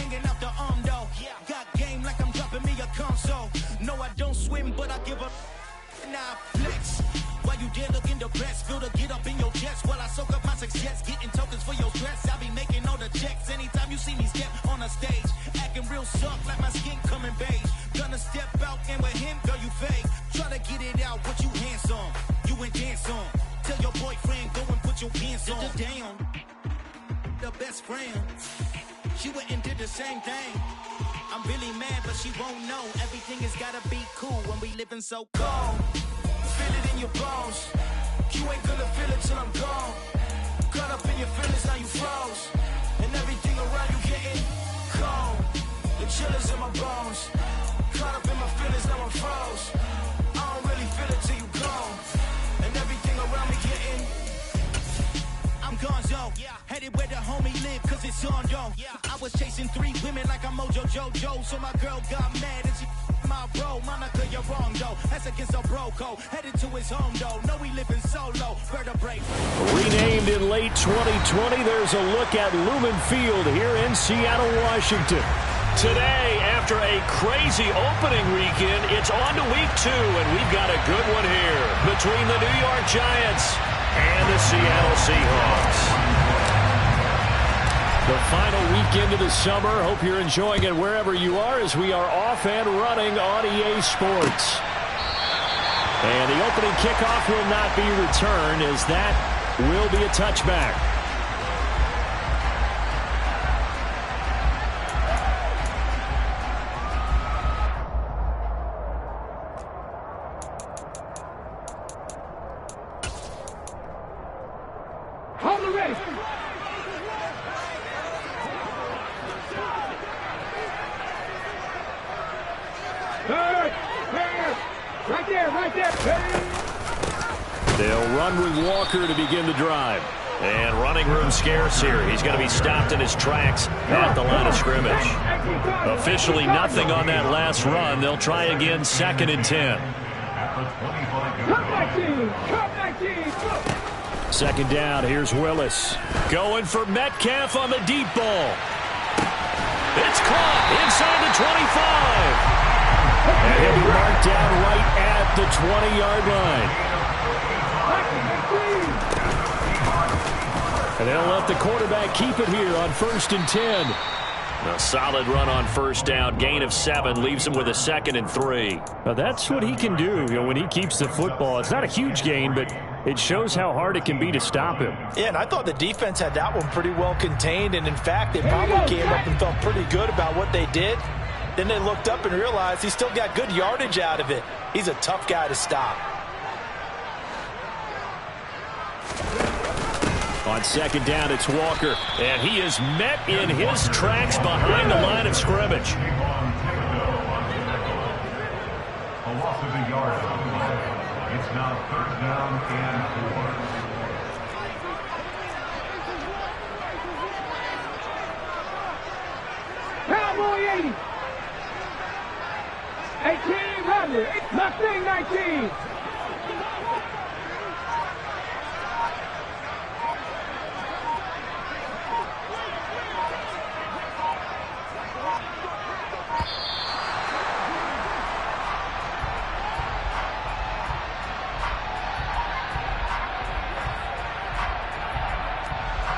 hanging out the arm though. Got game like I'm dropping me a console. No, I don't swim, but I give up. Nah, flex. While you there looking the best, feel the get up in your chest while I soak up my success, getting tokens for your stress. I be making all the checks anytime you see me step on a stage, acting real soft like my skin coming beige. Gonna step out and with him, girl, you fake. Try to get it out, but you handsome. You ain't dance on. Tell your boyfriend go and put your pants on. Down, the best friend. She went and did the same thing. I'm really mad, but she won't know. Everything has gotta be cool when we living so cold. Feel it in your bones. You ain't gonna feel it till I'm gone. Caught up in your feelings, now you froze. And everything around you getting cold. The chill is in my bones. Caught up in my feelings, now I'm froze. I don't really feel it till you gone. And everything around me getting I'm gonzo, headed where the homie live, cause it's on, yo. I was chasing 3 women like I'm Mojo Jojo, so my girl got mad and she my bro. Monica, you're wrong, though. That's against a bro code. Headed to his home, though. No, we living solo. Vertebrae. Renamed in late 2020, there's a look at Lumen Field here in Seattle, Washington. Today, after a crazy opening weekend, it's on to week 2, and we've got a good one here between the New York Giants and the Seattle Seahawks. The final weekend of the summer. Hope you're enjoying it wherever you are as we are off and running on EA Sports. And the opening kickoff will not be returned as that will be a touchback. Hold the race. Right there. They'll run with Walker to begin the drive. And running room scarce here. He's going to be stopped in his tracks at the line of scrimmage. Officially nothing on that last run. They'll try again, 2nd and 10. Second down, here's Willis. Going for Metcalf on the deep ball. It's caught inside the 25. And he'll be marked down right at the 20-yard line. And they'll let the quarterback keep it here on 1st and 10. A solid run on 1st down. Gain of 7 leaves him with a 2nd and 3. Now that's what he can do, when he keeps the football. It's not a huge gain, but it shows how hard it can be to stop him. Yeah, and I thought the defense had that one pretty well contained. And, in fact, they probably came up and felt pretty good about what they did. Then they looked up and realized he still got good yardage out of it. He's a tough guy to stop. On 2nd down, it's Walker. And he is met in his tracks behind the line of scrimmage. A loss of a yard. It's now 3rd down and 4. Cowboy 80. 1800. Mustang 19.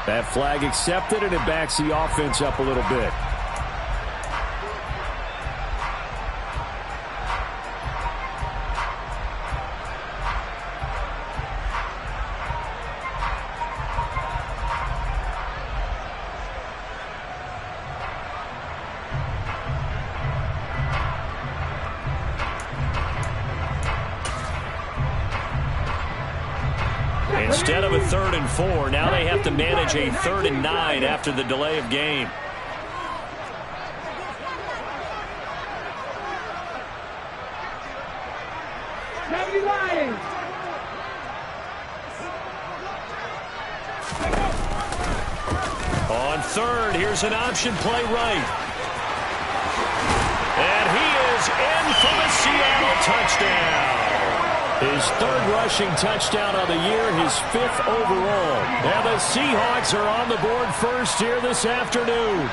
That flag accepted, and it backs the offense up a little bit. Instead of a 3rd and 4, now they have to manage a 3rd and 9 after the delay of game. On 3rd, here's an option play right. And he is in for the Seattle touchdown. His 3rd rushing touchdown of the year, his 5th overall. And the Seahawks are on the board first here this afternoon.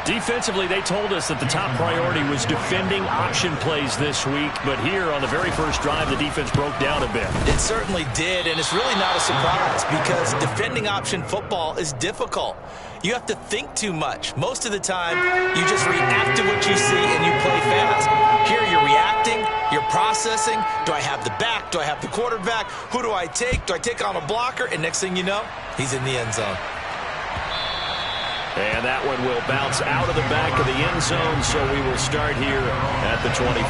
Defensively, they told us that the top priority was defending option plays this week, but here on the very first drive, the defense broke down a bit. It certainly did, and it's really not a surprise because defending option football is difficult. You have to think too much. Most of the time, you just react to what you see and you play fast. Here, you're reacting, you're processing. Do I have the back? Do I have the quarterback? Who do I take? Do I take on a blocker? And next thing you know, he's in the end zone. And that one will bounce out of the back of the end zone, so we will start here at the 25.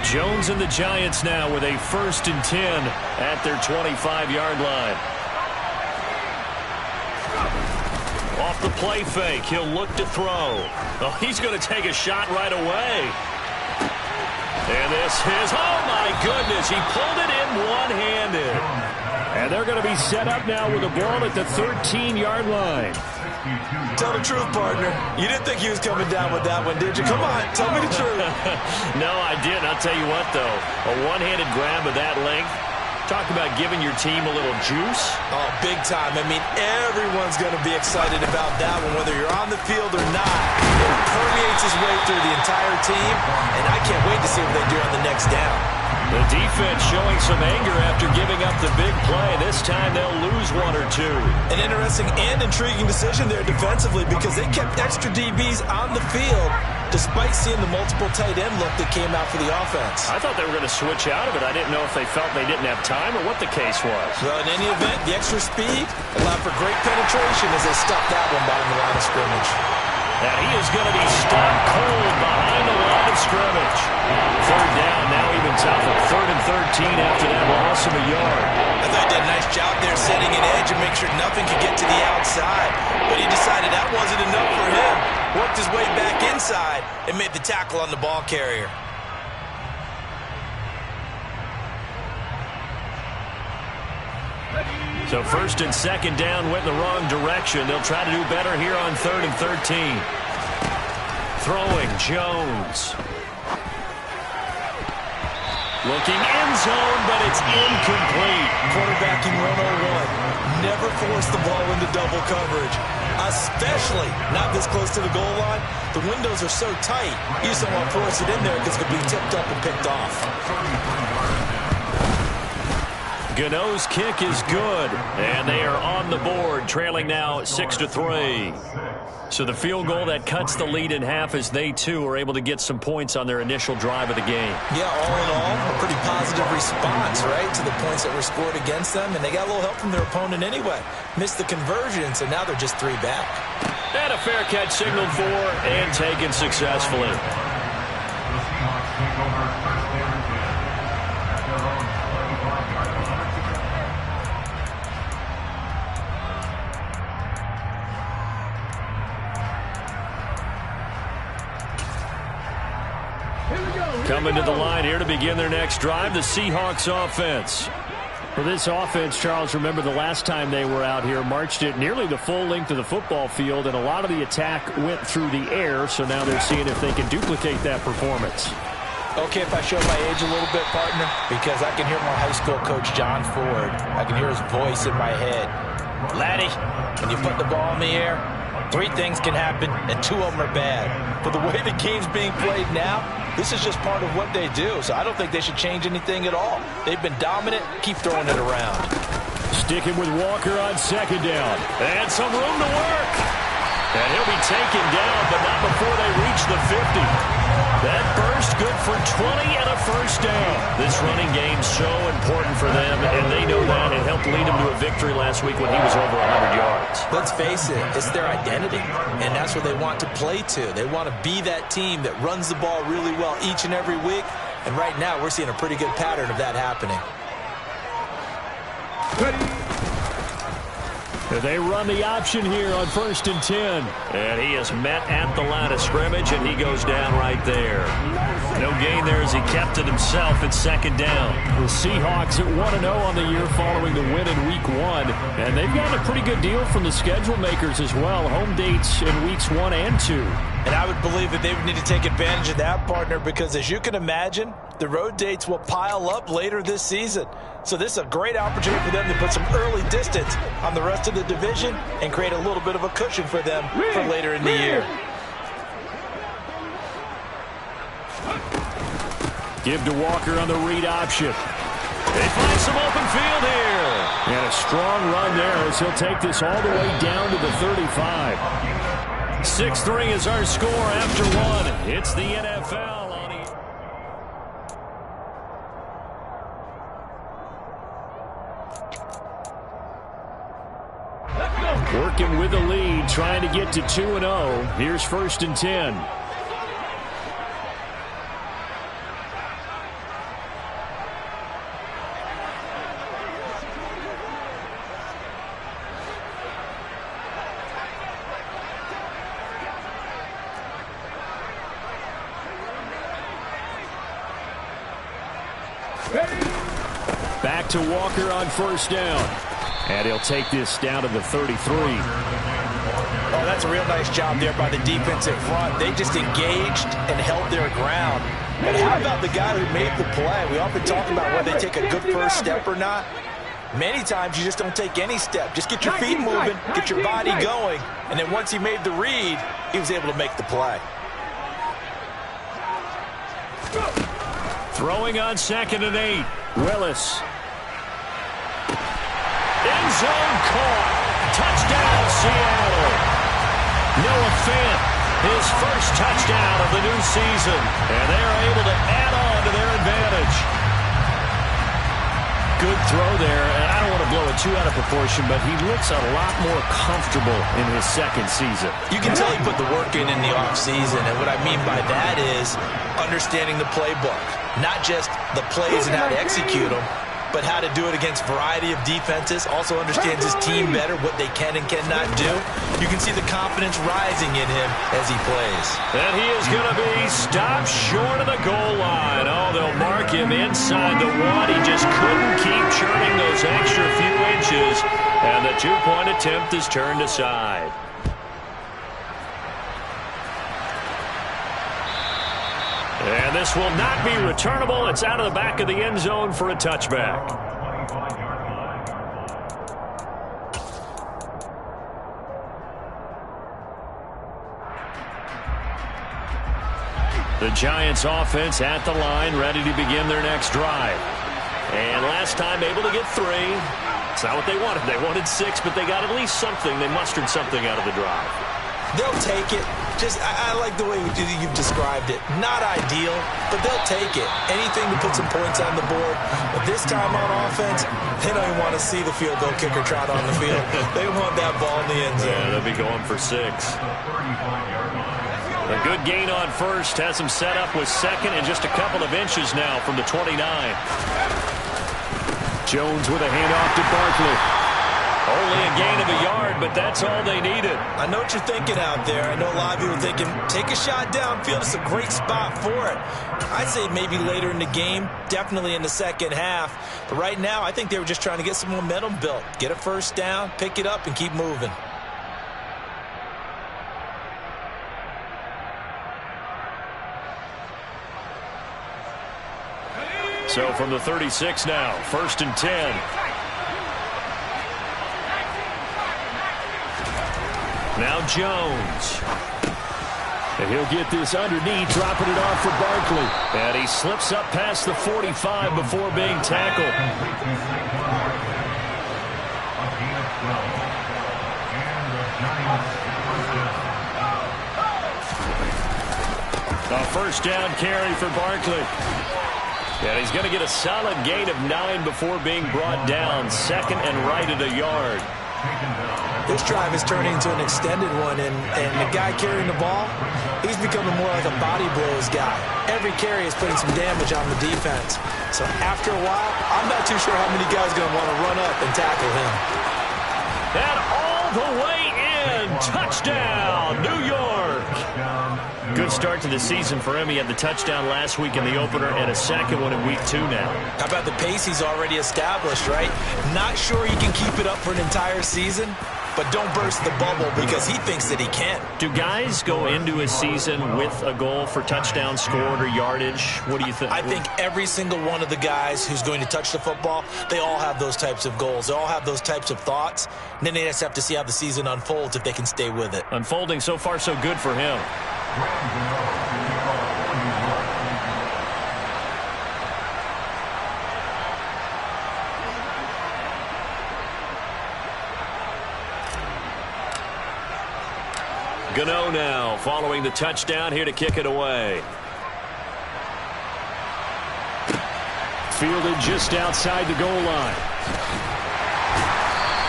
Jones and the Giants now with a 1st and 10 at their 25-yard line. Off the play fake, he'll look to throw. Oh, he's going to take a shot right away. And this is, oh my goodness, he pulled it in one-handed. And they're going to be set up now with a ball at the 13-yard line. Tell the truth, partner. You didn't think he was coming down with that one, did you? Come on, tell me the truth. No, I didn't. I'll tell you what, though. A one-handed grab of that length. Talk about giving your team a little juice. Oh, big time. I mean, everyone's going to be excited about that one, whether you're on the field or not. It permeates his way through the entire team, and I can't wait to see what they do on the next down. The defense showing some anger after giving up the big play. This time they'll lose one or two. An interesting and intriguing decision there defensively because they kept extra DBs on the field despite seeing the multiple tight end look that came out for the offense. I thought they were going to switch out of it. I didn't know if they felt they didn't have time or what the case was. Well, in any event, the extra speed allowed for great penetration as they stopped that one behind the line of scrimmage. And he is going to be stopped cold behind the line of scrimmage. 3rd down, now even tougher. 3rd and 13 after that loss of a yard. I thought he did a nice job there setting an edge and make sure nothing could get to the outside. But he decided that wasn't enough for him. Worked his way back inside and made the tackle on the ball carrier. So 1st and 2nd down went in the wrong direction. They'll try to do better here on 3rd and 13. Throwing Jones. Looking end zone, but it's incomplete. Quarterbacking 101. Never force the ball into double coverage, especially not this close to the goal line. The windows are so tight, you just don't want to force it in there because it could be tipped up and picked off. Gano's kick is good, and they are on the board, trailing now 6-3. So the field goal that cuts the lead in half as they, too, are able to get some points on their initial drive of the game. Yeah, all in all, a pretty positive response, right, to the points that were scored against them, and they got a little help from their opponent anyway. Missed the conversion, so now they're just 3 back. And a fair catch signaled for and taken successfully. The Seahawks take over 1st and 10 at their own 25-yard line. Coming to the line here to begin their next drive, the Seahawks offense. For this offense, Charles, remember the last time they were out here, marched it nearly the full length of the football field, and a lot of the attack went through the air, so now they're seeing if they can duplicate that performance. Okay, if I show my age a little bit, partner, because I can hear my high school coach, John Ford. I can hear his voice in my head. Laddie, when you put the ball in the air, 3 things can happen, and 2 of them are bad. But the way the game's being played now, this is just part of what they do, so I don't think they should change anything at all. They've been dominant. Keep throwing it around. Sticking with Walker on 2nd down. And some room to work. And he'll be taken down, but not before they reach the 50. That burst good for 20 and a 1st down. This running game's so important for them, and they know that. It helped lead them to a victory last week when he was over 100 yards. Let's face it, it's their identity, and that's what they want to play to. They want to be that team that runs the ball really well each and every week, and right now we're seeing a pretty good pattern of that happening. They run the option here on 1st and 10. And he is met at the line of scrimmage, and he goes down right there. No gain there as he kept it himself at 2nd down. The Seahawks at 1-0 on the year following the win in Week 1. And they've gotten a pretty good deal from the schedule makers as well. Home dates in Weeks 1 and 2. And I would believe that they would need to take advantage of that, partner, because as you can imagine, the road dates will pile up later this season. So this is a great opportunity for them to put some early distance on the rest of the division and create a little bit of a cushion for them for later in the year. Give to Walker on the read option. They find some open field here. And a strong run there as he'll take this all the way down to the 35. 6-3 is our score after one. It's the NFL on working with the lead, trying to get to 2-0. Here's 1st and 10. Back to Walker on 1st down. And he'll take this down to the 33. Oh, that's a real nice job there by the defensive front. They just engaged and held their ground. But how about the guy who made the play? We often talk about whether they take a good first step or not. Many times you just don't take any step. Just get your feet moving, get your body going, and then once he made the read, he was able to make the play. Throwing on 2nd and 8. Willis. End zone caught. Touchdown, Seattle. Noah Fant, his first touchdown of the new season. And they're able to add on to their advantage. Good throw there, and I don't want to blow it too out of proportion, but he looks a lot more comfortable in his 2nd season. You can tell he put the work in the offseason, and what I mean by that is understanding the playbook. Not just the plays and how to execute them, but how to do it against a variety of defenses. Also understands his team better, what they can and cannot do. You can see the confidence rising in him as he plays. And he is going to be stopped short of the goal line. Oh, they'll mark him inside the 1. He just couldn't keep churning those extra few inches. And the 2-point attempt is turned aside. And this will not be returnable. It's out of the back of the end zone for a touchback. The Giants offense at the line, ready to begin their next drive. And last time able to get 3. It's not what they wanted. They wanted 6, but they got at least something. They mustered something out of the drive. They'll take it. I like the way you've described it. Not ideal, but they'll take it. Anything to put some points on the board. But this time on offense, they don't even want to see the field goal kicker trot on the field. They want that ball in the end zone. Yeah, they'll be going for 6. A good gain on 1st has them set up with 2nd and just a couple of inches now from the 29. Jones with a handoff to Barkley. Only a gain of a yard, but that's all they needed. I know what you're thinking out there. I know a lot of people are thinking, take a shot downfield. It's a great spot for it. I'd say maybe later in the game, definitely in the 2nd half. But right now, I think they were just trying to get some momentum built. Get a 1st down, pick it up, and keep moving. So from the 36 now, 1st and 10. Now Jones. And he'll get this underneath, dropping it off for Barkley. And he slips up past the 45 before being tackled. A 1st down carry for Barkley. And he's going to get a solid gain of 9 before being brought down. 2nd and right at a yard. This drive is turning into an extended one, and the guy carrying the ball, he's becoming more like a body blows guy. Every carry is putting some damage on the defense. So after a while, I'm not too sure how many guys are going to want to run up and tackle him. And all the way in. Touchdown, New York. Good start to the season for him. He had the touchdown last week in the opener and a 2nd one in week 2 now. How about the pace he's already established, right? Not sure he can keep it up for an entire season, but don't burst the bubble because he thinks that he can. Do guys go into a season with a goal for touchdown scored or yardage? What do you think? I think every single one of the guys who's going to touch the football, they all have those types of goals. They all have those types of thoughts. And then they just have to see how the season unfolds if they can stay with it. Unfolding so far so good for him. Gano now following the touchdown, here to kick it away. Fielded just outside the goal line.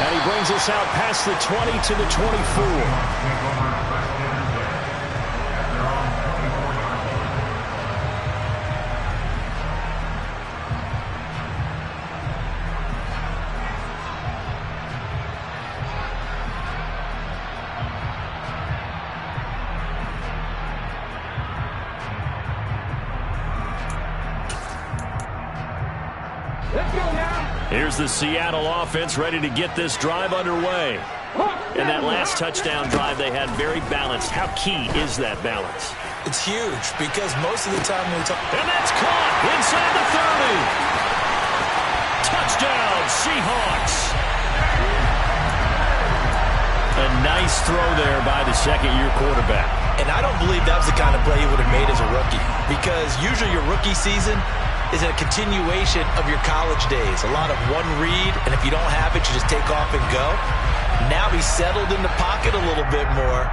And he brings us out past the 20 to the 24. Let's go now. Here's the Seattle offense ready to get this drive underway. And that last touchdown drive they had very balanced. How key is that balance? It's huge because most of the time when we talk... And that's caught inside the 30. Touchdown, Seahawks. A nice throw there by the second-year quarterback. And I don't believe that was the kind of play he would have made as a rookie, because usually your rookie season is a continuation of your college days. A lot of one read, and if you don't have it, you just take off and go. Now he's settled in the pocket a little bit more,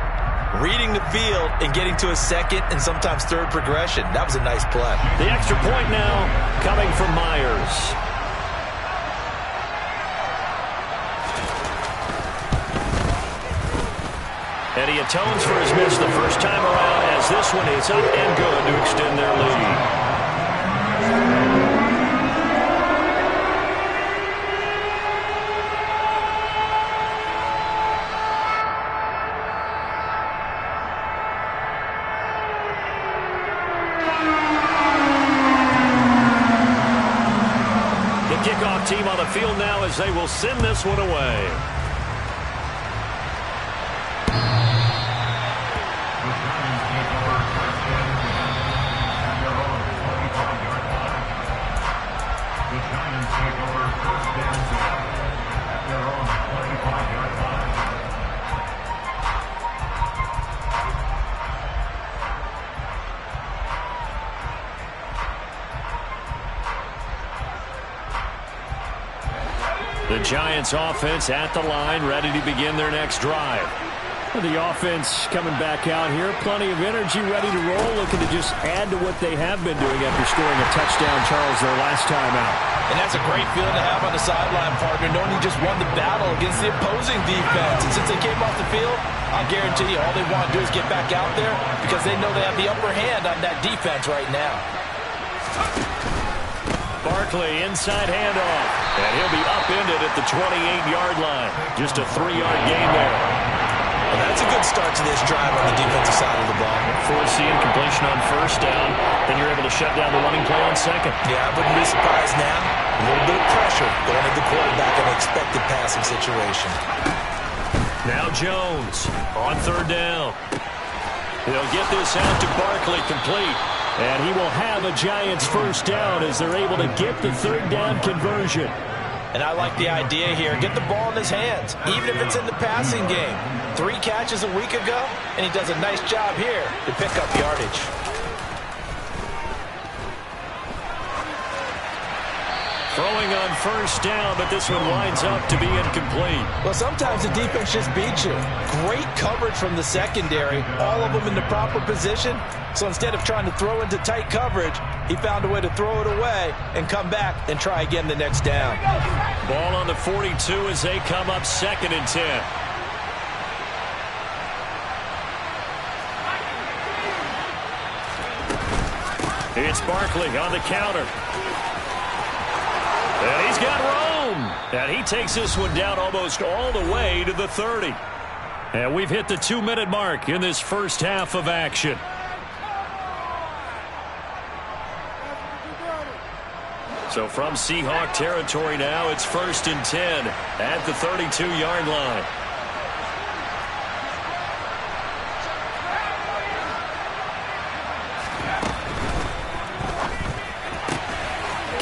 reading the field and getting to a second and sometimes third progression. That was a nice play. The extra point now coming from Myers. And he atones for his miss the first time around, as this one is up and good to extend their lead. The kickoff team on the field now as they will send this one away. The Giants offense at the line, ready to begin their next drive. The offense coming back out here, plenty of energy, ready to roll, looking to just add to what they have been doing after scoring a touchdown, Charles, their last time out. And that's a great feeling to have on the sideline, partner, knowing you just won the battle against the opposing defense. And since they came off the field, I'll guarantee you all they want to do is get back out there because they know they have the upper hand on that defense right now. Barkley, inside handoff. And he'll be upended at the 28-yard line. Just a 3-yard gain there. And that's a good start to this drive on the defensive side of the ball. Forcing completion on first down. Then you're able to shut down the running play on second. Yeah, I wouldn't be surprised now. A little bit of pressure going at the quarterback in an expected passing situation. Now Jones on third down. He'll get this out to Barkley, complete. And he will have a Giants first down as they're able to get the third down conversion. And I like the idea here. Get the ball in his hands, even if it's in the passing game. 3 catches a week ago, and he does a nice job here to pick up yardage. Throwing on first down, but this one winds up to be incomplete. Well, sometimes the defense just beats you. Great coverage from the secondary, all of them in the proper position. So instead of trying to throw into tight coverage, he found a way to throw it away and come back and try again the next down. Ball on the 42 as they come up 2nd and 10. It's Barkley on the counter. And he's got Rome. And he takes this one down almost all the way to the 30. And we've hit the 2-minute mark in this first half of action. So from Seahawk territory now, it's 1st and 10 at the 32-yard line.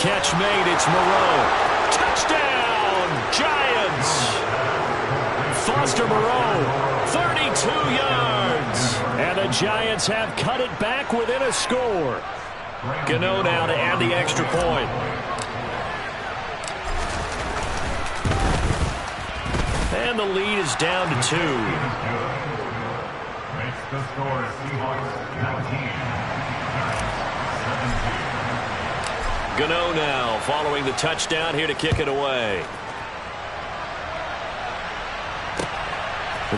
catch made. It's Moreau. Touchdown, Giants! Foster Moreau, 32 yards. And the Giants have cut it back within a score. Gano now to add the extra point. And the lead is down to 2. Makes the score Seahawks 19. Gano now following the touchdown here to kick it away.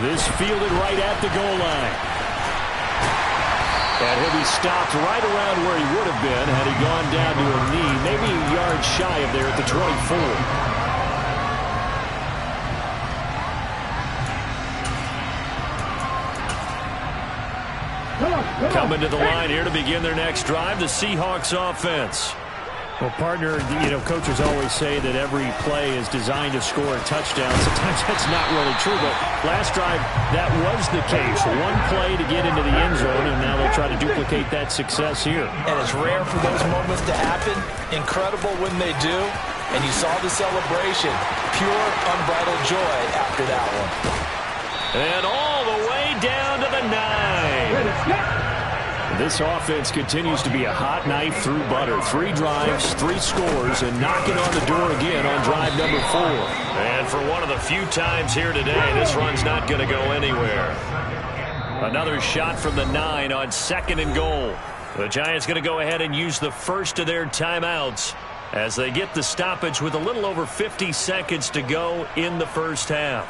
This fielded right at the goal line. And he'll be stopped right around where he would have been had he gone down to a knee, maybe a yard shy of there at the 24. Coming to the line here to begin their next drive, the Seahawks offense. Well, partner, coaches always say that every play is designed to score a touchdown. Sometimes that's not really true, but last drive, that was the case. One play to get into the end zone, and now they'll try to duplicate that success here. And it's rare for those moments to happen. Incredible when they do. And you saw the celebration. Pure, unbridled joy after that one. And all the way down to the 9. This offense continues to be a hot knife through butter. 3 drives, 3 scores, and knocking on the door again on drive number 4. And for one of the few times here today, this run's not going to go anywhere. Another shot from the 9 on 2nd and goal. The Giants going to go ahead and use the first of their timeouts as they get the stoppage with a little over 50 seconds to go in the first half.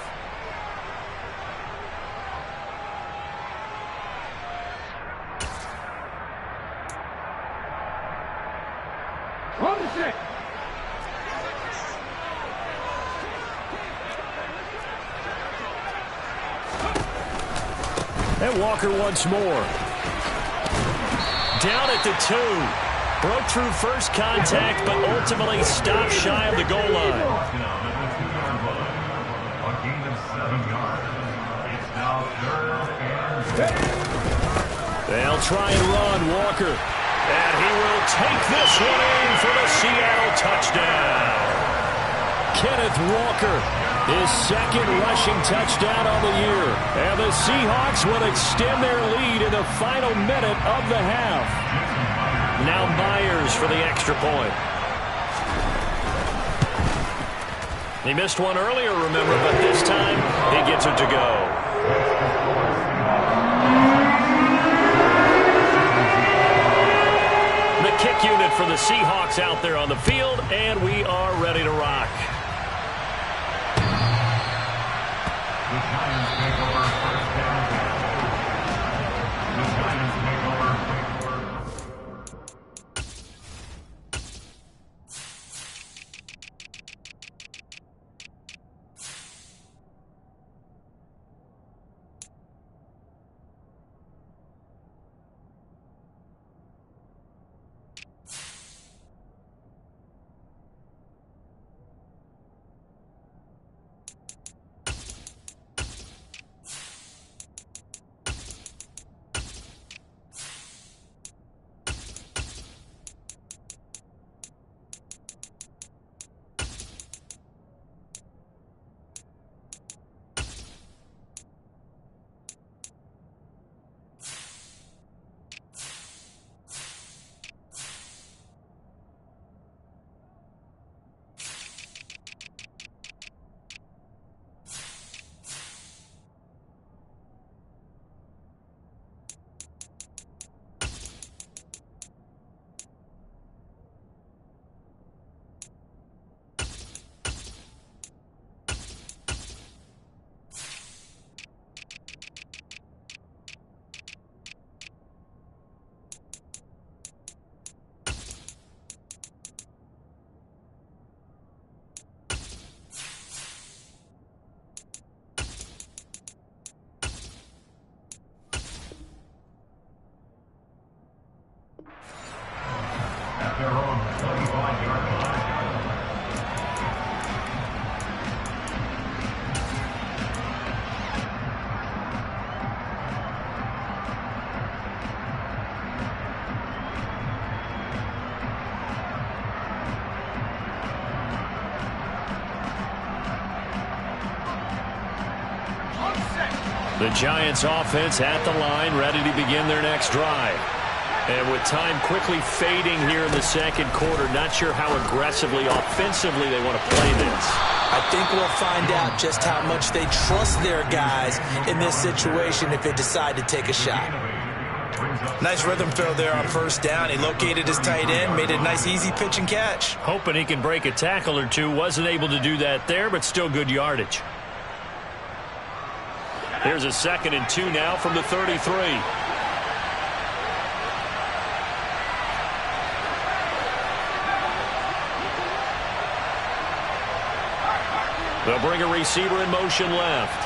And Walker once more. Down at the 2. Broke through first contact, but ultimately stopped shy of the goal line. A gain of 7 yards. It's now 3rd and 10. They'll try and run Walker. And he will take this one in for the Seattle touchdown. Kenneth Walker, his 2nd rushing touchdown on the year. And the Seahawks will extend their lead in the final minute of the half. Now Myers for the extra point. He missed one earlier, remember, but this time he gets it to go. The kick unit for the Seahawks out there on the field, and we are ready to rock. The Giants take over 1st and 10. The Giants take over. The Giants offense at the line, ready to begin their next drive. And with time quickly fading here in the second quarter, not sure how aggressively, offensively they want to play this. I think we'll find out just how much they trust their guys in this situation if they decide to take a shot. Nice rhythm throw there on first down. He located his tight end, made it a nice easy pitch and catch. Hoping he can break a tackle or two. Wasn't able to do that there, but still good yardage. Here's a 2nd and 2 now from the 33. They'll bring a receiver in motion left.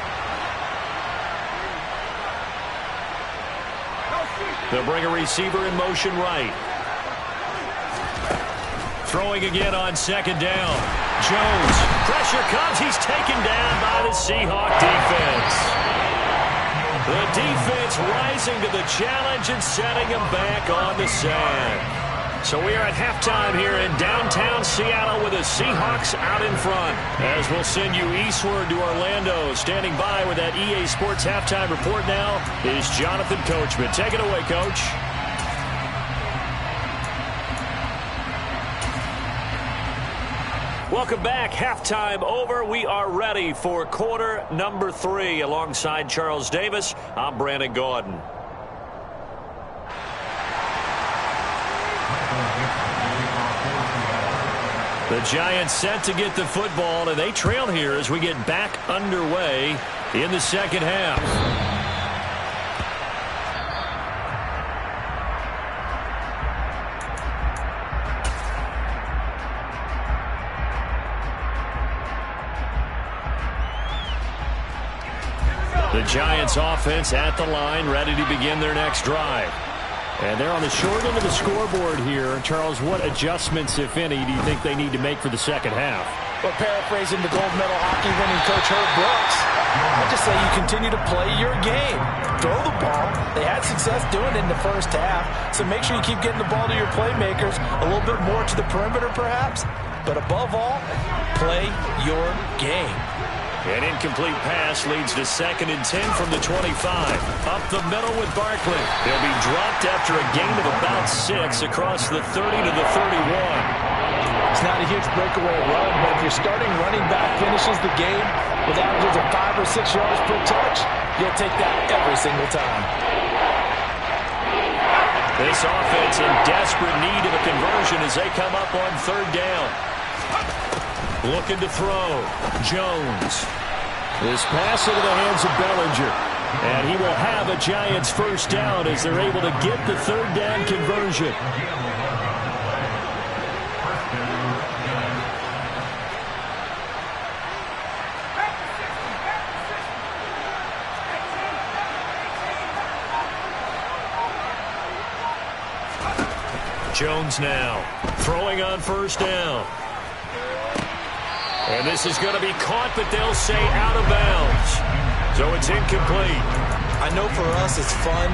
They'll bring a receiver in motion right. Throwing again on 2nd down. Jones. Pressure comes. He's taken down by the Seahawk defense. The defense rising to the challenge and setting him back on the sand. So we are at halftime here in downtown Seattle with the Seahawks out in front. As we'll send you eastward to Orlando. Standing by with that EA Sports halftime report now is Jonathan Coachman. Take it away, Coach. Welcome back. Halftime over. We are ready for quarter number 3. Alongside Charles Davis, I'm Brandon Gaudin. The Giants set to get the football, and they trail here as we get back underway in the second half. The Giants offense at the line, ready to begin their next drive. And they're on the short end of the scoreboard here. Charles, what adjustments, if any, do you think they need to make for the second half? Well, paraphrasing the gold medal hockey winning coach Herb Brooks, I just say you continue to play your game. Throw the ball. They had success doing it in the first half, so make sure you keep getting the ball to your playmakers, a little bit more to the perimeter perhaps, but above all, play your game. An incomplete pass leads to 2nd and 10 from the 25. Up the middle with Barkley. He'll be dropped after a gain of about 6 across the 30 to the 31. It's not a huge breakaway run, but if your starting running back finishes the game with averages of 5 or 6 yards per touch, you'll take that every single time. This offense in desperate need of a conversion as they come up on 3rd down. Looking to throw. Jones. This pass into the hands of Bellinger. And he will have a Giants first down as they're able to get the 3rd down conversion. Jones now throwing on 1st down. And this is going to be caught, but they'll say out of bounds. So it's incomplete. I know for us it's fun,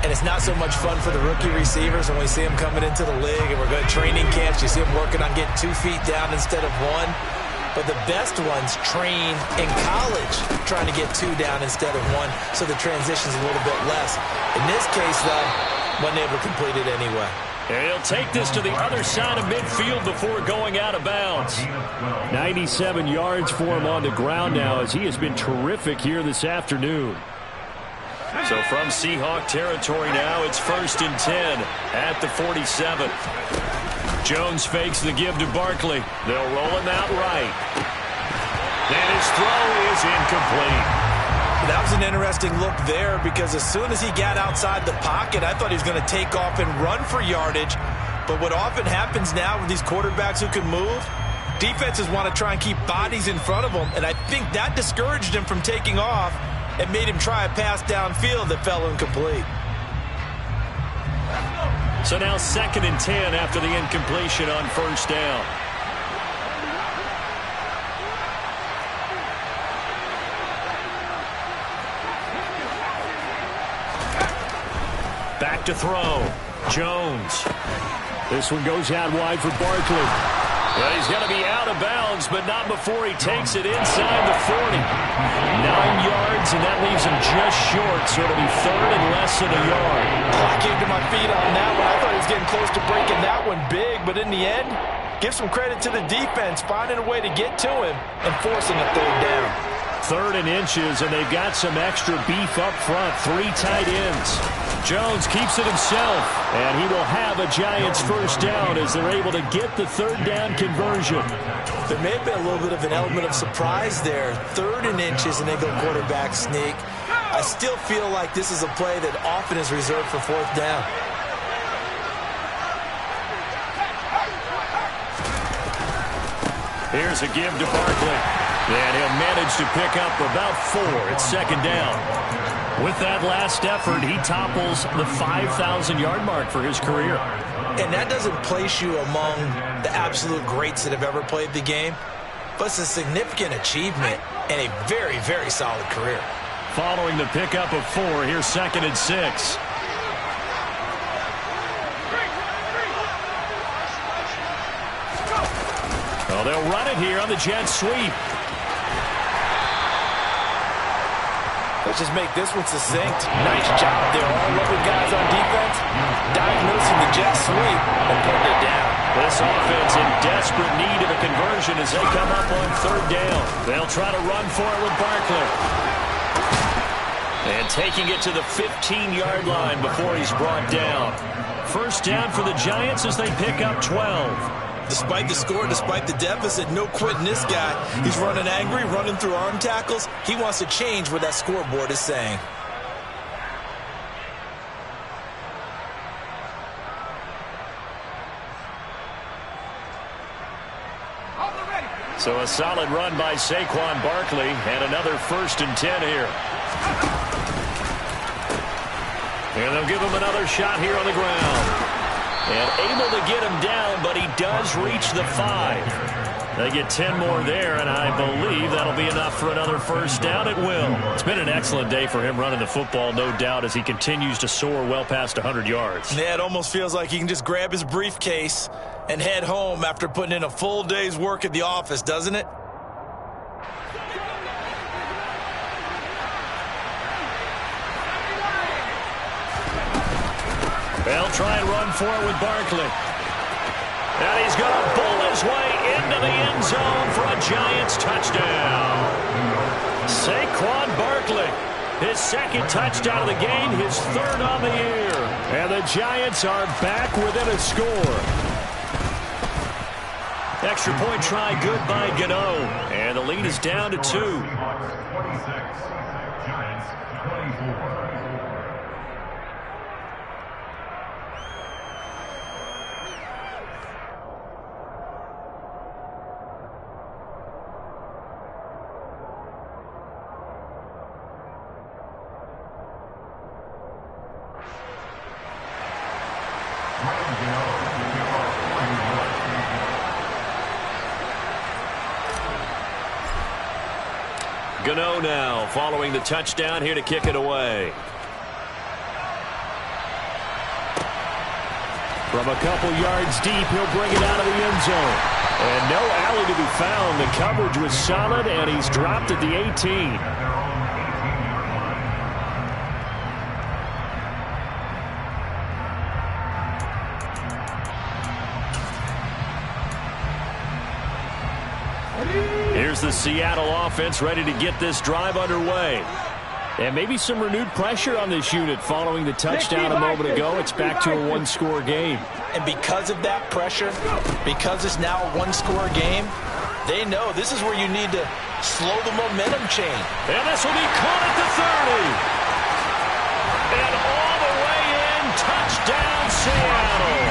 and it's not so much fun for the rookie receivers when we see them coming into the league and we're going to training camps. You see them working on getting 2 feet down instead of 1. But the best ones train in college trying to get 2 down instead of 1, so the transition's a little bit less. In this case, though, wasn't able to complete it anyway. And he'll take this to the other side of midfield before going out of bounds. 97 yards for him on the ground now as he has been terrific here this afternoon. So from Seahawk territory now, it's 1st and 10 at the 47. Jones fakes the give to Barkley. They'll roll him out right. And his throw is incomplete. That was an interesting look there because as soon as he got outside the pocket, I thought he was going to take off and run for yardage. But what often happens now with these quarterbacks who can move, defenses want to try and keep bodies in front of them, and I think that discouraged him from taking off and made him try a pass downfield that fell incomplete. So now 2nd and 10 after the incompletion on 1st down. Back to throw. Jones. This one goes out wide for Barkley. Well, he's going to be out of bounds, but not before he takes it inside the 40. 9 yards, and that leaves him just short, so it'll be third and less than a yard. I came to my feet on that one. I thought he was getting close to breaking that one big, but in the end, give some credit to the defense, finding a way to get to him and forcing a third down. Third and inches, and they've got some extra beef up front. 3 tight ends. Jones keeps it himself, and he will have a Giants first down as they're able to get the third down conversion. There may have been a little bit of an element of surprise there. 3rd and inches, and they go quarterback sneak. I still feel like this is a play that often is reserved for 4th down. Here's a give to Barkley. And he'll manage to pick up about 4. It's 2nd down. With that last effort, he topples the 5,000-yard mark for his career. And that doesn't place you among the absolute greats that have ever played the game, but it's a significant achievement and a very, very solid career. Following the pickup of 4, here's 2nd and 6. Well, they'll run it here on the jet sweep. Let's just make this one succinct. Nice job there. All 11 guys on defense diagnosing the jet sweep and putting it down. This offense in desperate need of a conversion as they come up on 3rd down. They'll try to run for it with Barkley. And taking it to the 15-yard line before he's brought down. First down for the Giants as they pick up 12. Despite the score, despite the deficit, no quitting this guy. He's running angry, running through arm tackles. He wants to change what that scoreboard is saying. So a solid run by Saquon Barkley and another 1st and 10 here. And they'll give him another shot here on the ground. And able to get him down, but he does reach the 5. They get 10 more there, and I believe that'll be enough for another first down. It will. It's been an excellent day for him running the football, no doubt, as he continues to soar well past 100 yards. Yeah, it almost feels like he can just grab his briefcase and head home after putting in a full day's work at the office, doesn't it? They'll try and run for it with Barkley. And he's going to bowl his way into the end zone for a Giants touchdown. Saquon Barkley, his 2nd touchdown of the game, his 3rd on the year. And the Giants are back within a score. Extra point try good by Gano. And the lead is down to 2. Giants 24. Gano now following the touchdown here to kick it away. From a couple yards deep, he'll bring it out of the end zone. And no alley to be found. The coverage was solid, and he's dropped at the 18. Here's the Seattle offense ready to get this drive underway. And maybe some renewed pressure on this unit following the touchdown a moment ago. It's back to a 1-score game. And because of that pressure, because it's now a 1-score game, they know this is where you need to slow the momentum chain. And this will be caught at the 30. And all the way in, touchdown Seattle.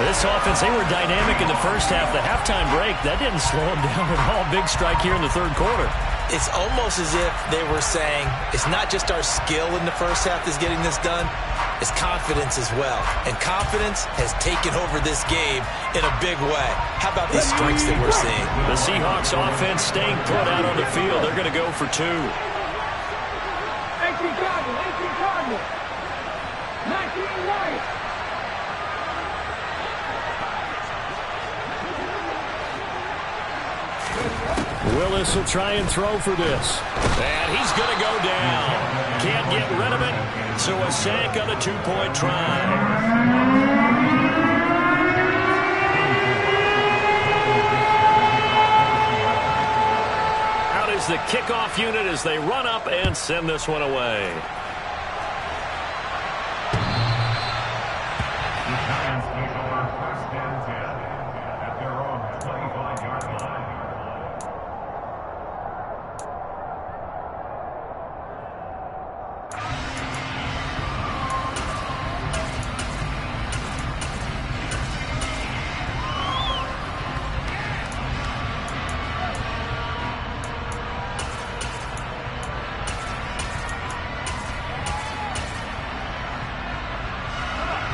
This offense, they were dynamic in the first half. The halftime break, that didn't slow them down at all. Big strike here in the 3rd quarter. It's almost as if they were saying, it's not just our skill in the first half that's getting this done, it's confidence as well. And confidence has taken over this game in a big way. How about these strikes that we're seeing? The Seahawks offense staying put out on the field. They're going to go for 2. 18 Cardinals. 19 Lions. Willis will try and throw for this. And he's going to go down. Can't get rid of it, so a sack on the two-point try. The kickoff unit as they run up and send this one away. The Giants take over 1st and 10 at their own 25-yard line.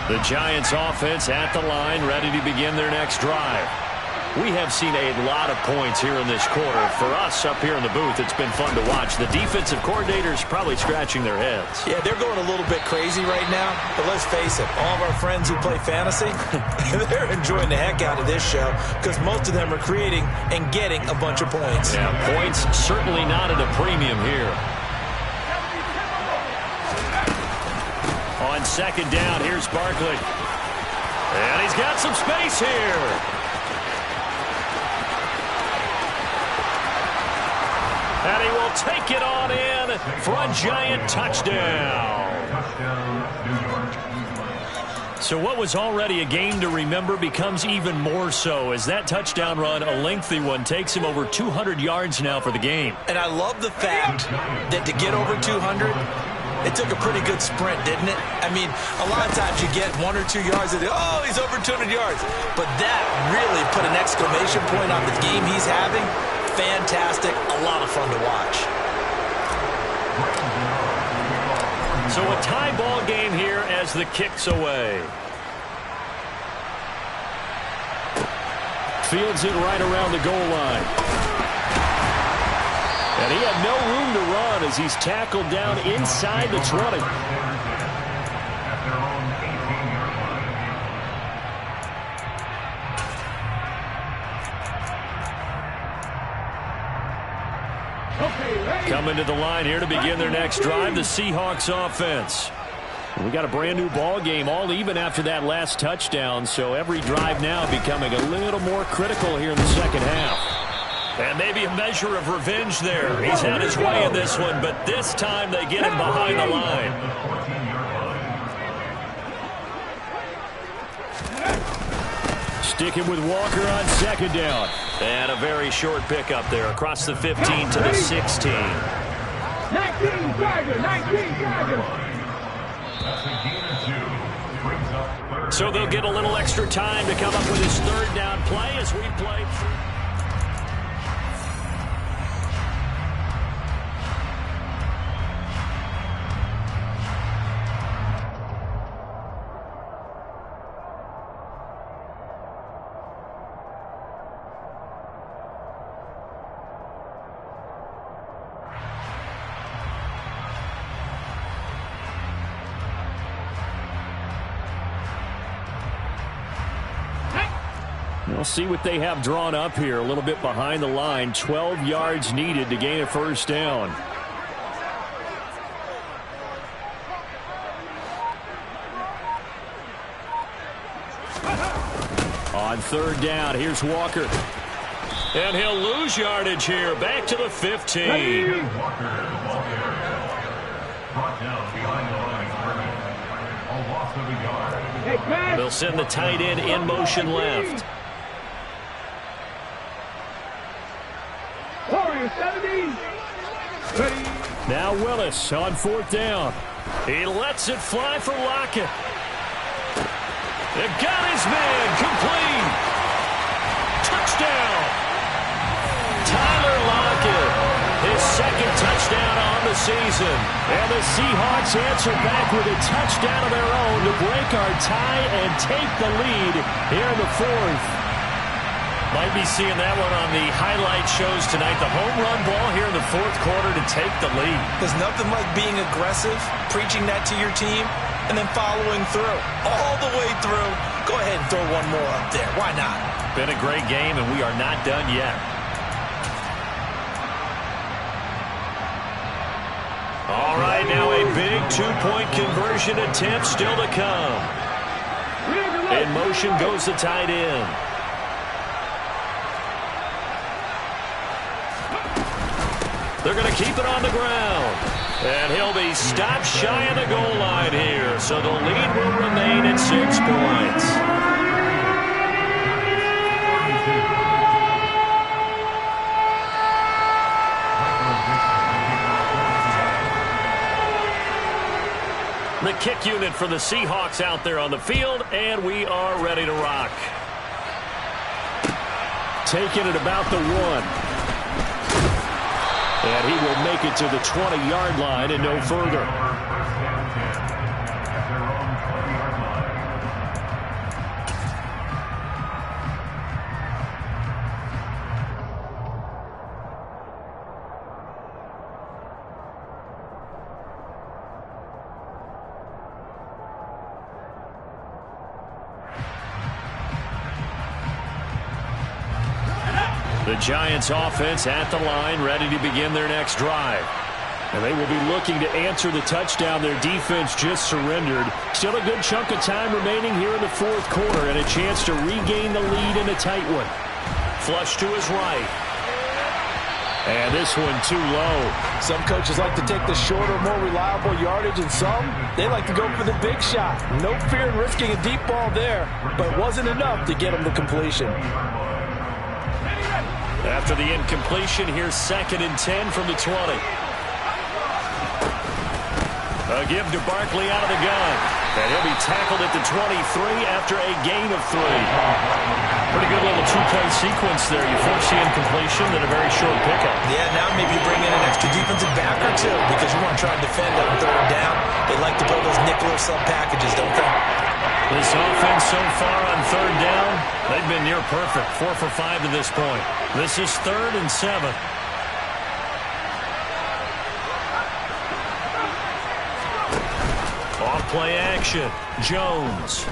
The Giants offense at the line, ready to begin their next drive. We have seen a lot of points here in this quarter. For us up here in the booth, it's been fun to watch. The defensive coordinators probably scratching their heads. Yeah, they're going a little bit crazy right now. But let's face it, all of our friends who play fantasy, they're enjoying the heck out of this show because most of them are creating and getting a bunch of points. Yeah, points certainly not at a premium here. On second down, here's Barkley. And he's got some space here. And he will take it on in for a Giant touchdown. So what was already a game to remember becomes even more so as that touchdown run, a lengthy one, takes him over 200 yards now for the game. And I love the fact that to get over 200, it took a pretty good sprint, didn't it? I mean, a lot of times you get 1 or 2 yards and oh, he's over 200 yards. But that really put an exclamation point on the game he's having. Fantastic. A lot of fun to watch. So a tie ball game here as the kick's away. Fields it right around the goal line. And he had no room to run as he's tackled down inside the 20. Coming to the line here to begin their next drive, the Seahawks offense. We got a brand new ball game, all even after that last touchdown, so every drive now becoming a little more critical here in the second half. And maybe a measure of revenge there. He's had his way in this one, but this time they get him behind the line. Sticking with Walker on second down. And a very short pickup there across the 15 to the 16. 19 Tiger. So they'll get a little extra time to come up with his third down play as we play. We'll see what they have drawn up here. A little bit behind the line. 12 yards needed to gain a first down. On third down, here's Walker. And he'll lose yardage here. Back to the 15. Brought down behind the line. A loss of a yard. They'll send the tight end in motion left. Now Willis on fourth down. He lets it fly for Lockett. They've got his man complete. Touchdown. Tyler Lockett, his second touchdown on the season. And the Seahawks answer back with a touchdown of their own to break our tie and take the lead here in the fourth. Might be seeing that one on the highlight shows tonight. The home run ball here in the fourth quarter to take the lead. There's nothing like being aggressive, preaching that to your team, and then following through. All the way through. Go ahead and throw one more up there. Why not? Been a great game, and we are not done yet. All right, now a big two-point conversion attempt still to come. In motion goes the tight end. They're going to keep it on the ground. And he'll be stopped shy of the goal line here. So the lead will remain at 6 points. The kick unit for the Seahawks out there on the field, and we are ready to rock. Taking it about the 1. And he will make it to the 20-yard line and no further. The Giants offense at the line, ready to begin their next drive. And they will be looking to answer the touchdown their defense just surrendered. Still a good chunk of time remaining here in the fourth quarter and a chance to regain the lead in a tight one. Flush to his right. And this one too low. Some coaches like to take the shorter, more reliable yardage, and some, they like to go for the big shot. No fear in risking a deep ball there, but it wasn't enough to get him the completion. After the incompletion, here's 2nd and 10 from the 20. A give to Barkley out of the gun. And he'll be tackled at the 23 after a gain of 3. Pretty good little two-play sequence there. You force the incompletion, then a very short pickup. Yeah, now maybe you bring in an extra defensive back or two because you want to try and defend on 3rd down. They like to play those nickel or sub packages, don't they? This offense so far on 3rd down, they've been near perfect. 4 for 5 to this point. This is 3rd and 7. Off play action. Jones.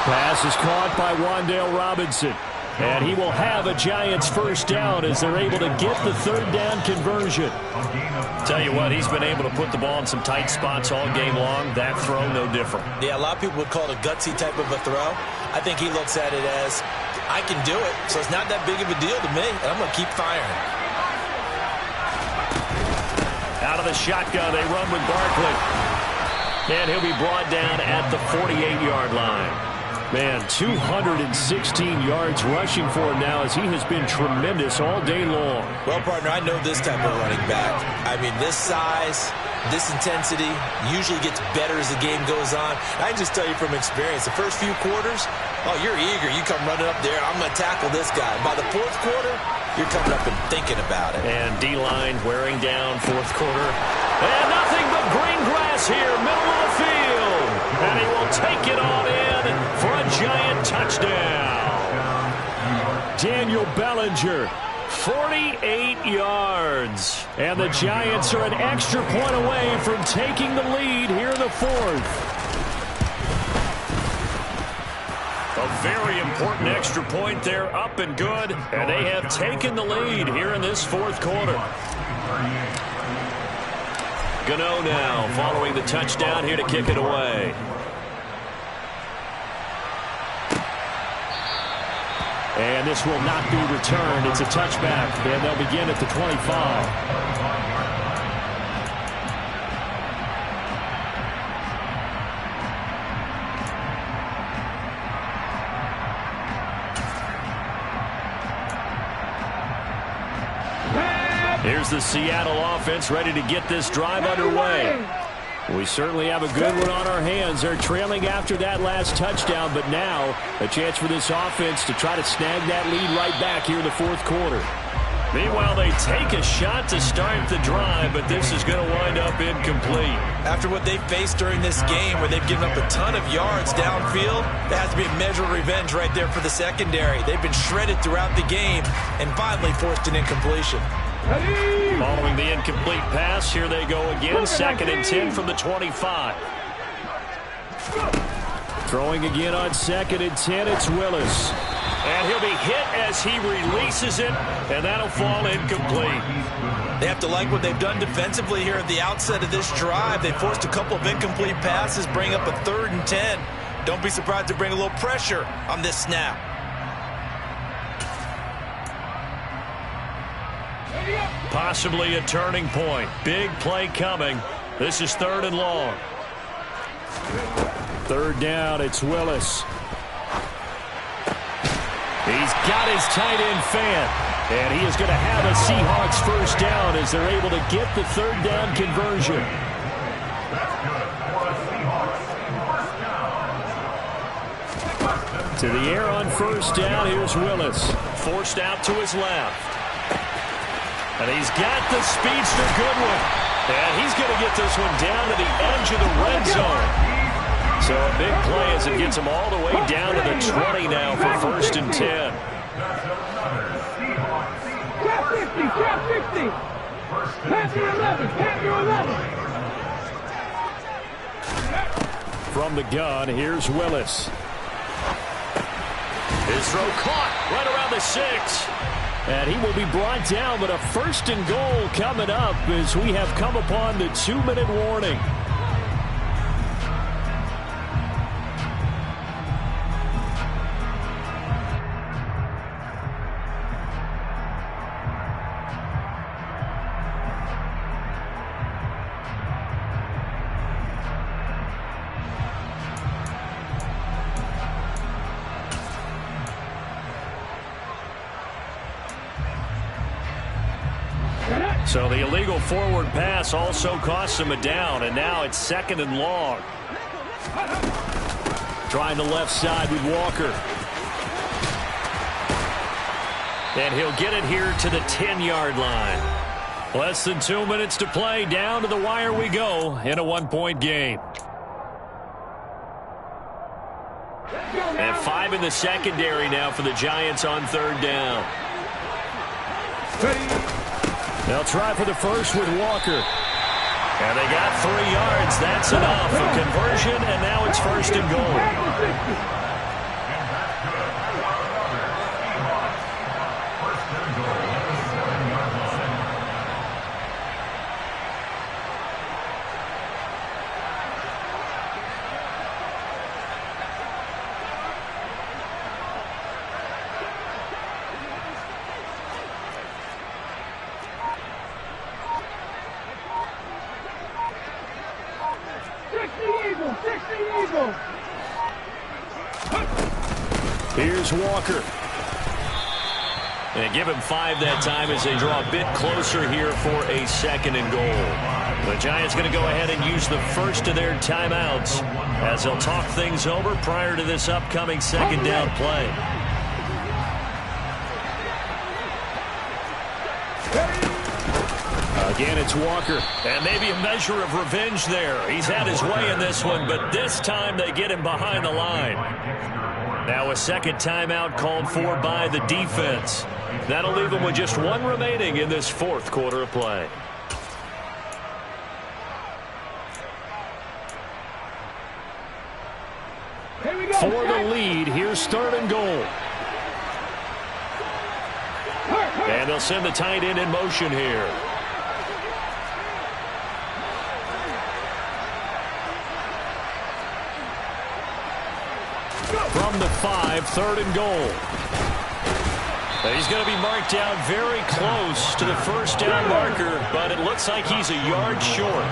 Pass is caught by Wan'Dale Robinson. And he will have a Giants first down as they're able to get the 3rd down conversion. Tell you what, he's been able to put the ball in some tight spots all game long. That throw, no different. Yeah, a lot of people would call it a gutsy type of a throw. I think he looks at it as, I can do it, so it's not that big of a deal to me, and I'm going to keep firing. Out of the shotgun, they run with Barkley. And he'll be brought down at the 48-yard line. Man, 216 yards rushing for him now as he has been tremendous all day long. Well, partner, I know this type of running back. I mean, this size, this intensity usually gets better as the game goes on. I can just tell you from experience, the first few quarters, oh, you're eager. You come running up there, I'm going to tackle this guy. By the 4th quarter, you're coming up and thinking about it. And D-line wearing down 4th quarter. And nothing but green grass here, middle of the field. And he will take it on in for a Giant touchdown. Daniel Bellinger, 48 yards. And the Giants are an extra point away from taking the lead here in the 4th. A very important extra point there, up and good. And they have taken the lead here in this 4th quarter. Gano now following the touchdown here to kick it away. And this will not be returned. It's a touchback, and they'll begin at the 25. Here's the Seattle offense ready to get this drive underway. We certainly have a good one on our hands. They're trailing after that last touchdown, but now a chance for this offense to try to snag that lead right back here in the 4th quarter. Meanwhile, they take a shot to start the drive, but this is going to wind up incomplete. After what they've faced during this game where they've given up a ton of yards downfield, there has to be a measure of revenge right there for the secondary. They've been shredded throughout the game and finally forced an incompletion. Following the incomplete pass, here they go again. 2nd and 10 from the 25. Throwing again on 2nd and 10, it's Willis. And he'll be hit as he releases it, and that'll fall incomplete. They have to like what they've done defensively here at the outset of this drive. They forced a couple of incomplete passes, bring up a 3rd and 10. Don't be surprised to bring a little pressure on this snap. Possibly a turning point. Big play coming. This is 3rd and long. 3rd down, it's Willis. He's got his tight end fan. And he is going to have a Seahawks 1st down as they're able to get the 3rd down conversion. To the air on 1st down, here's Willis. Forced out to his left. And he's got the speedster Goodwin. And he's going to get this one down to the edge of the red zone. So a big play as it gets him all the way down to the 20 now for 1st and 10. Trap 50, trap 50. Pass your 11, pass your 11. From the gun, here's Willis. His throw caught right around the 6. And he will be brought down, but a 1st and goal coming up as we have come upon the 2-minute warning. So the illegal forward pass also costs him a down, and now it's 2nd and long. Trying the left side with Walker. And he'll get it here to the 10-yard line. Less than 2 minutes to play. Down to the wire we go in a 1-point game. And 5 in the secondary now for the Giants on 3rd down. They'll try for the 1st with Walker. And they got 3 yards. That's enough. A conversion, and now it's 1st and goal. Here's Walker. And give him 5 that time as they draw a bit closer here for a 2nd and goal. The Giants going to go ahead and use the 1st of their timeouts as they'll talk things over prior to this upcoming 2nd down play. Again, it's Walker. And maybe a measure of revenge there. He's had his way in this one, but this time they get him behind the line. Now a 2nd timeout called for by the defense. That'll leave them with just 1 remaining in this 4th quarter of play. For the lead, here's 3rd and goal. And they'll send the tight end in motion here. From the 5, 3rd and goal. He's going to be marked out very close to the 1st down marker, but it looks like he's a yard short.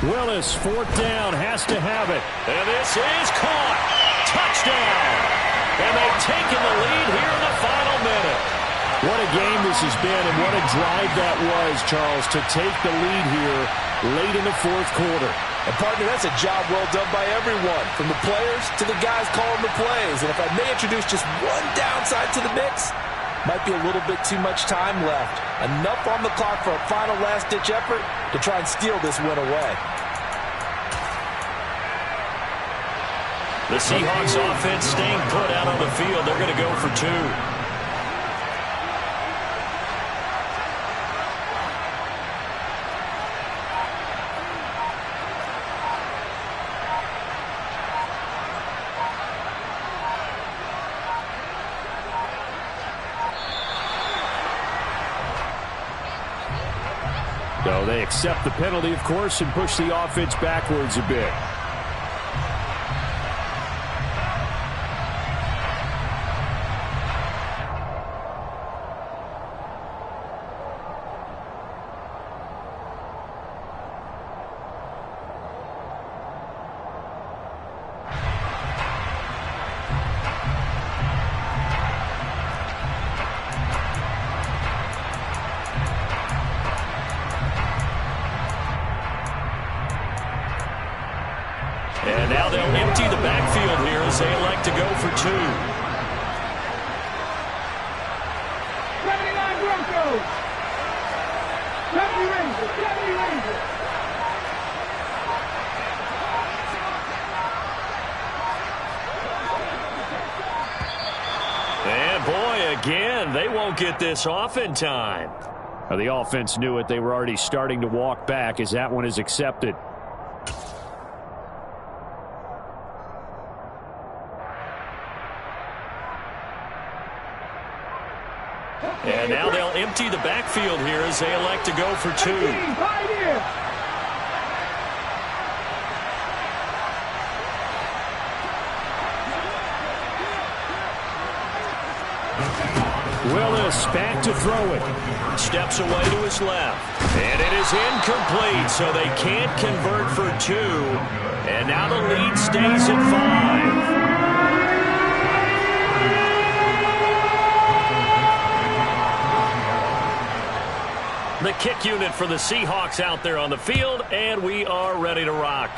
Willis, 4th down, has to have it. And this is caught. Touchdown. And they've taken the lead here in the final minute. What a game this has been, and what a drive that was, Charles, to take the lead here late in the 4th quarter. And, partner, that's a job well done by everyone, from the players to the guys calling the plays. And if I may introduce just one downside to the mix, might be a little bit too much time left. Enough on the clock for a final last-ditch effort to try and steal this win away. The Seahawks offense staying put out on the field. They're going to go for 2. So they accept the penalty, of course, and push the offense backwards a bit. And now they'll empty the backfield here as they elect to go for 2. 79 Broncos. 70 Rangers. 70 Rangers. And boy, again, they won't get this off in time. Well, the offense knew it. They were already starting to walk back as that one is accepted. And now they'll empty the backfield here as they elect to go for 2. Willis back to throw it. Steps away to his left. And it is incomplete, so they can't convert for 2. And now the lead stays at 5. The kick unit for the Seahawks out there on the field, and we are ready to rock.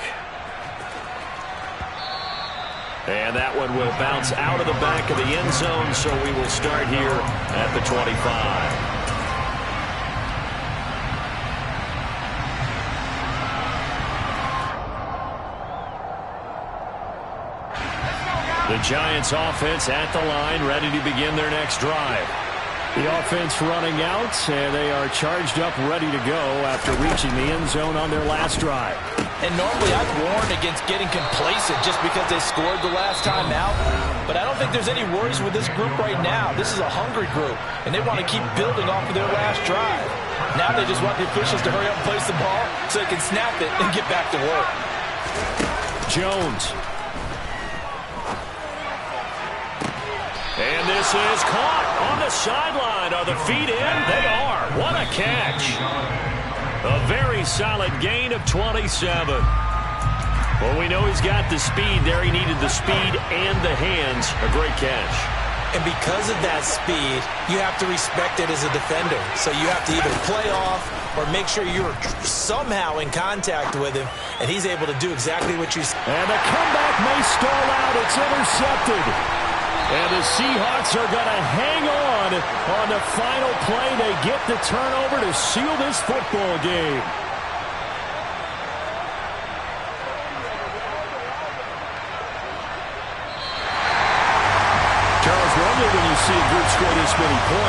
And that one will bounce out of the back of the end zone, so we will start here at the 25. The Giants offense at the line, ready to begin their next drive. The offense running out, and they are charged up, ready to go after reaching the end zone on their last drive. And normally I've warned against getting complacent just because they scored the last time out. But I don't think there's any worries with this group right now. This is a hungry group, and they want to keep building off of their last drive. Now they just want the officials to hurry up and place the ball so they can snap it and get back to work. Jones. And this is caught on the sideline. Are the feet in? They are. What a catch. A very solid gain of 27. Well, we know he's got the speed there. He needed the speed and the hands. A great catch. And because of that speed, you have to respect it as a defender. So you have to either play off or make sure you're somehow in contact with him, and he's able to do exactly what you said. And the comeback may stall out. It's intercepted. And the Seahawks are going to hang on the final play. They get the turnover to seal this football game. Charles, normally when you see a group score this many points,